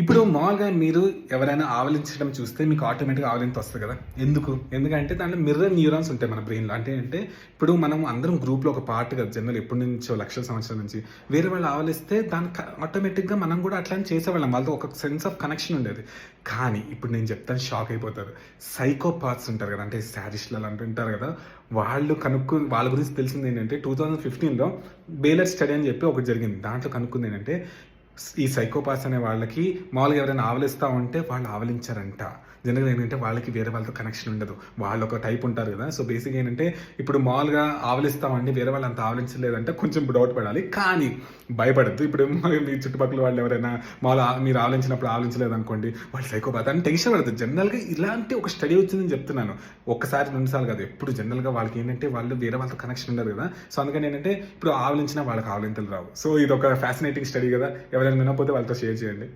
ఇప్పుడు మామూలుగా మీరు ఎవరైనా ఆవలించడం చూస్తే మీకు ఆటోమేటిక్‌గా ఆవలింత వస్తది కదా! ఎందుకు? ఎందుకంటే దాంట్లో మిర్రర్ న్యూరాన్స్ ఉంటాయి మన బ్రెయిన్‌లో. అంటే ఇప్పుడు మనం అందరం గ్రూప్‌లో ఒక పార్ట్ కదా! జనరల్ ఎప్పటినుంచో లక్షల సంవత్సరాల నుంచి. వేరే వాళ్ళు ఆవలిస్తే దానికి ఆటోమేటిక్‌గా మనం కూడా అట్లనే చేసేవాళ్ళం. వాళ్ళతో ఒక సెన్స్ ఆఫ్ కనెక్షన్ ఉండేది. కానీ ఇప్పుడు నేను చెప్తాను షాక్ అయిపోతారు. సైకోపాత్స్ ఉంటారు కదా! అంటే సాడిస్ట్‌లు అలా అంటుంటారు కదా! వాళ్ళ గురించి తెలిసిందేంటంటే 2015లో బేలర్ స్టడీ అని చెప్పి ఒకటి జరిగింది. దాంట్లో కనుక్కుందేంటంటే ఈ సైకోపాత్స్ అనే వాళ్ళకి మామూలుగా ఎవరైనా ఆవలిస్తా ఉంటే వాళ్ళు ఆవలించరంట. జనరల్‌గా ఏంటంటే వాళ్ళకి వేరే వాళ్ళతో కనెక్షన్ ఉండదు. వాళ్ళొక టైప్ ఉంటారు గదా! సో, బేసిక్‌గా ఏంటంటే ఇప్పుడు మామూలుగా ఆవలిస్తామండి వేరే వాళ్ళు అంత ఆవలించలేదంటే కొంచెం డౌట్ పడాలి. కానీ భయపడొద్దు. ఇప్పుడు మీ చుట్టుపక్కల వాళ్ళు ఎవరైనా మీరు ఆవలించినప్పుడు ఆవలించలేదనుకోండి, వాళ్ళు సైకోపాత్ అని టెన్షన్ పడొద్దు. జనరల్‌గా ఇలాంటి ఒక స్టడీ వచ్చిందని చెప్తున్నాను. ఒక్కసారి, 2 సార్లు కాదు. ఎప్పుడు జనరల్‌గా వాళ్ళకేంటంటే వాళ్ళు వేరే వాళ్ళతో కనెక్షన్ ఉండదు గదా! సో, అందుకని ఏంటంటే ఇప్పుడు ఆవలించినా వాళ్ళకి ఆవలింతలు రావు. సో, ఇదొక ఫ్యాసినేటింగ్ స్టడీ గదా! ఎవరైనా వినకపోతే వాళ్ళతో షేర్ చేయండి.